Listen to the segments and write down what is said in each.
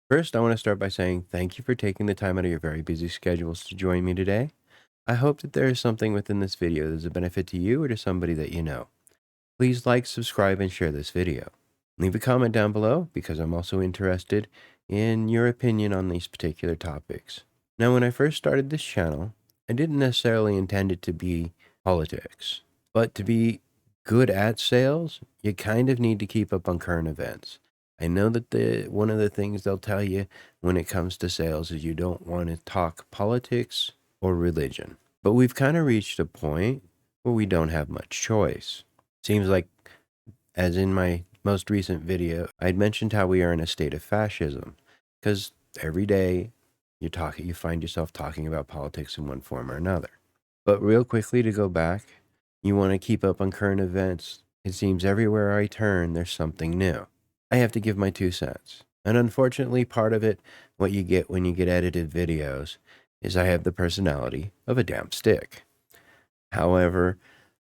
First, I want to start by saying thank you for taking the time out of your very busy schedules to join me today. I hope that there is something within this video that's a benefit to you or to somebody that you know. Please like, subscribe, and share this video. Leave a comment down below because I'm also interested in your opinion on these particular topics. Now, when I first started this channel, I didn't necessarily intend it to be politics, but to be good at sales, you kind of need to keep up on current events. I know that one of the things they'll tell you when it comes to sales is you don't want to talk politics or religion. But we've kind of reached a point where we don't have much choice. Seems like, as in my most recent video, I'd mentioned how we are in a state of fascism, because every day you find yourself talking about politics in one form or another. But real quickly to go back, you want to keep up on current events. It seems everywhere I turn, there's something new. I have to give my 2 cents. And unfortunately, part of it, what you get when you get edited videos, is I have the personality of a damn stick. However,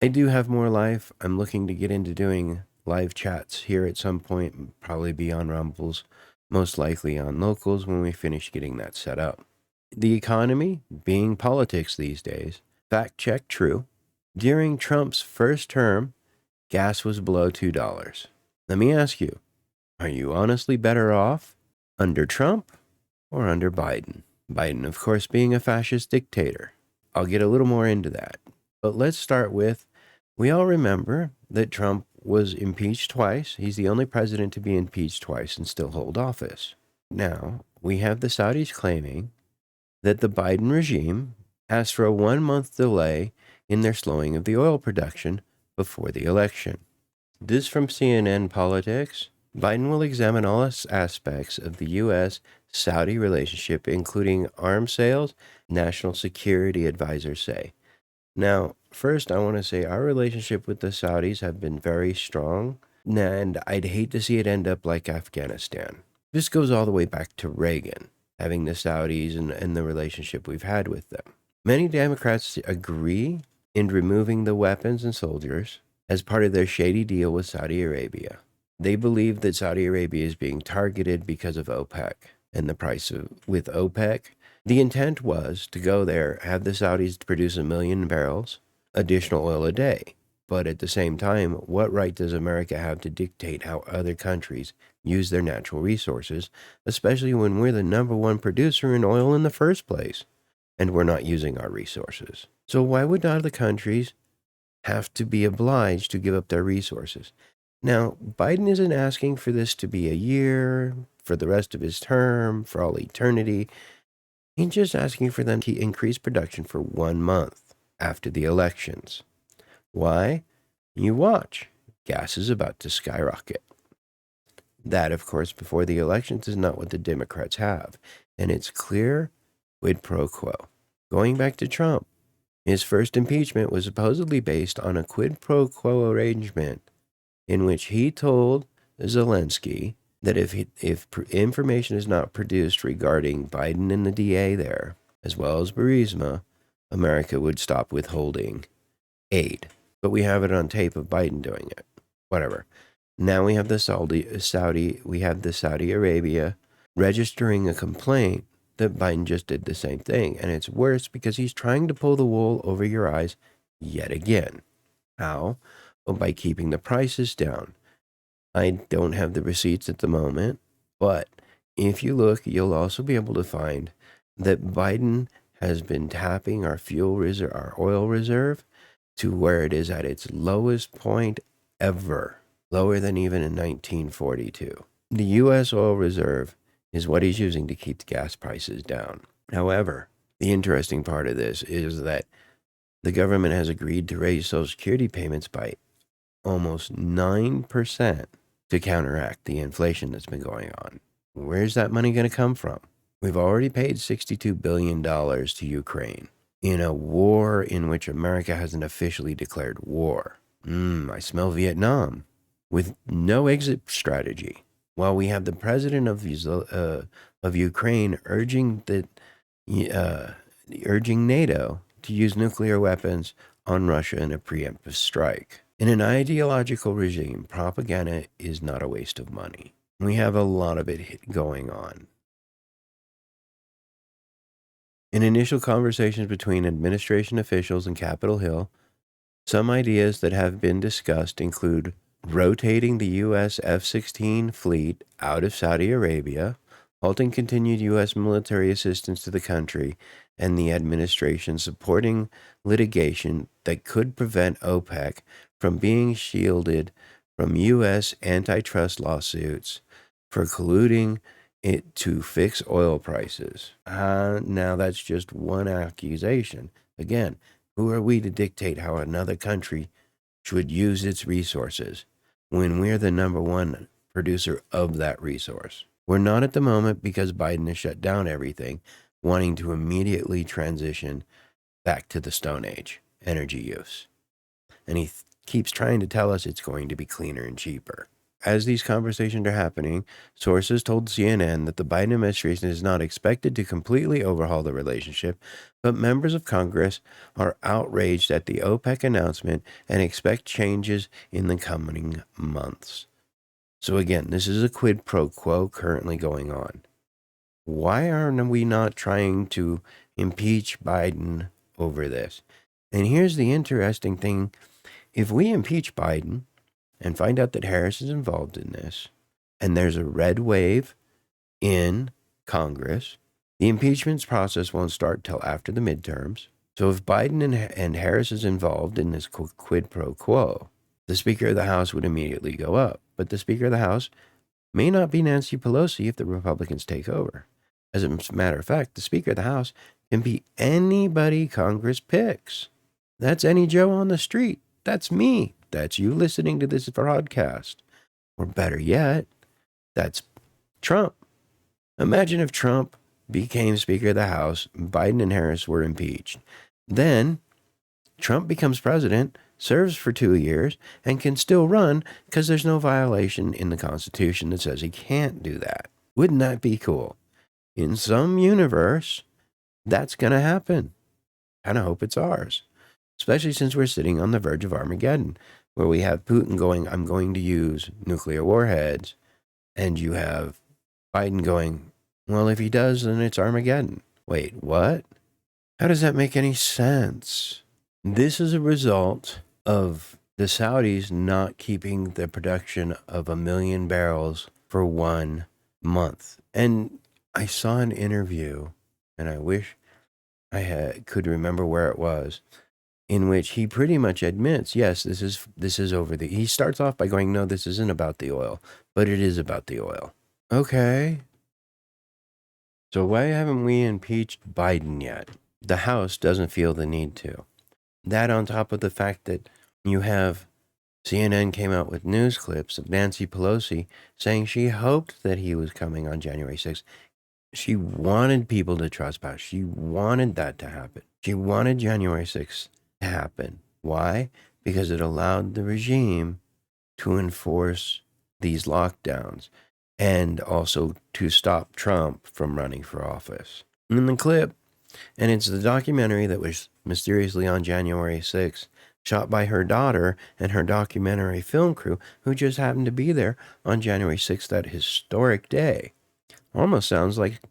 I do have more life. I'm looking to get into doing live chats here at some point, probably be on Rumbles, most likely on Locals when we finish getting that set up. The economy, being politics these days, fact check true. During Trump's first term, gas was below $2. Let me ask you, are you honestly better off under Trump or under Biden? Biden, of course, being a fascist dictator. I'll get a little more into that. But let's start with, we all remember that Trump was impeached twice. He's the only president to be impeached twice and still hold office. Now, we have the Saudis claiming that the Biden regime asked for a 1-month delay in their slowing of the oil production before the election. This from CNN Politics. Biden will examine all aspects of the U.S.-Saudi relationship, including arms sales, national security advisors say. Now, first, I want to say our relationship with the Saudis have been very strong, and I'd hate to see it end up like Afghanistan. This goes all the way back to Reagan, having the Saudis and the relationship we've had with them. Many Democrats agree in removing the weapons and soldiers as part of their shady deal with Saudi Arabia. They believe that Saudi Arabia is being targeted because of OPEC and the price with OPEC. The intent was to go there, have the Saudis produce 1 million barrels additional oil a day. But at the same time, what right does America have to dictate how other countries use their natural resources, especially when we're the #1 producer in oil in the first place, and we're not using our resources? So why would other countries have to be obliged to give up their resources? Now, Biden isn't asking for this to be a year, for the rest of his term, for all eternity. He's just asking for them to increase production for 1 month after the elections. Why? You watch. Gas is about to skyrocket. That, of course, before the elections is not what the Democrats have. And it's clear quid pro quo. Going back to Trump, his first impeachment was supposedly based on a quid pro quo arrangement in which he told Zelensky that if information is not produced regarding Biden and the DA there, as well as Burisma, America would stop withholding aid. But we have it on tape of Biden doing it. Whatever. Now we have the Saudi Arabia registering a complaint that Biden just did the same thing. And it's worse because he's trying to pull the wool over your eyes yet again. How? Well, by keeping the prices down. I don't have the receipts at the moment, but if you look, you'll also be able to find that Biden has been tapping our our oil reserve to where it is at its lowest point ever, lower than even in 1942. The U.S. oil reserve is what he's using to keep the gas prices down. However, the interesting part of this is that the government has agreed to raise Social Security payments by almost 9% to counteract the inflation that's been going on. Where's that money going to come from? We've already paid $62 billion to Ukraine in a war in which America hasn't officially declared war. I smell Vietnam, with no exit strategy. While we have the president of Ukraine urging NATO to use nuclear weapons on Russia in a preemptive strike. In an ideological regime, propaganda is not a waste of money. We have a lot of it going on. In initial conversations between administration officials and Capitol Hill, some ideas that have been discussed include rotating the U.S. F-16 fleet out of Saudi Arabia, halting continued U.S. military assistance to the country, and the administration supporting litigation that could prevent OPEC from being shielded from U.S. antitrust lawsuits for colluding it to fix oil prices. Now that's just one accusation. Again, who are we to dictate how another country should use its resources when we're the number one producer of that resource? We're not at the moment because Biden has shut down everything, wanting to immediately transition back to the Stone Age energy use. And he keeps trying to tell us it's going to be cleaner and cheaper. As these conversations are happening, sources told CNN that the Biden administration is not expected to completely overhaul the relationship, but members of Congress are outraged at the OPEC announcement and expect changes in the coming months. So again, this is a quid pro quo currently going on. Why are we not trying to impeach Biden over this? And here's the interesting thing. If we impeach Biden and find out that Harris is involved in this, and there's a red wave in Congress, the impeachment process won't start till after the midterms. So if Biden and Harris is involved in this quid pro quo, the Speaker of the House would immediately go up. But the Speaker of the House may not be Nancy Pelosi if the Republicans take over. As a matter of fact, the Speaker of the House can be anybody Congress picks. That's any Joe on the street. That's me. That's you listening to this broadcast. Or better yet, that's Trump. Imagine if Trump became Speaker of the House, Biden and Harris were impeached. Then Trump becomes president, serves for 2 years, and can still run because there's no violation in the Constitution that says he can't do that. Wouldn't that be cool? In some universe, that's going to happen. Kind of hope it's ours, especially since we're sitting on the verge of Armageddon, where we have Putin going, I'm going to use nuclear warheads, and you have Biden going, well, if he does, then it's Armageddon. Wait, what? How does that make any sense? This is a result of the Saudis not keeping the production of 1 million barrels for 1 month. And I saw an interview, and I wish I could remember where it was, in which he pretty much admits, yes, this is over the. He starts off by going, no, this isn't about the oil, but it is about the oil. Okay. So why haven't we impeached Biden yet? The House doesn't feel the need to. That on top of the fact that you have CNN came out with news clips of Nancy Pelosi saying she hoped that he was coming on January 6th. She wanted people to trespass. She wanted that to happen. She wanted January 6th to happen. Why? Because it allowed the regime to enforce these lockdowns and also to stop Trump from running for office. In the clip, and it's the documentary that was mysteriously on January 6th, shot by her daughter and her documentary film crew, who just happened to be there on January 6th, that historic day. Almost sounds like it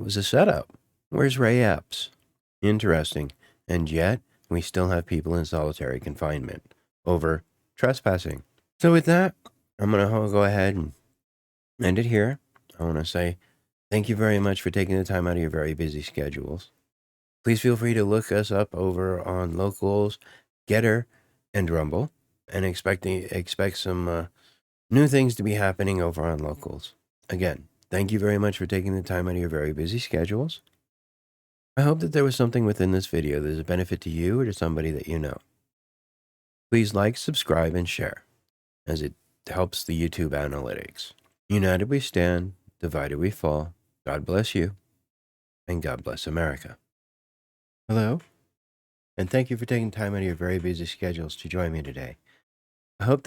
was a setup. Where's Ray Epps? Interesting. And yet, we still have people in solitary confinement over trespassing. So with that, I'm going to go ahead and end it here. I want to say thank you very much for taking the time out of your very busy schedules. Please feel free to look us up over on Locals, Getter, and Rumble, and expect some new things to be happening over on Locals. Again, thank you very much for taking the time out of your very busy schedules. I hope that there was something within this video that is a benefit to you or to somebody that you know. Please like, subscribe, and share, as it helps the YouTube analytics. United we stand, divided we fall. God bless you, and God bless America. Hello, and thank you for taking time out of your very busy schedules to join me today. I hope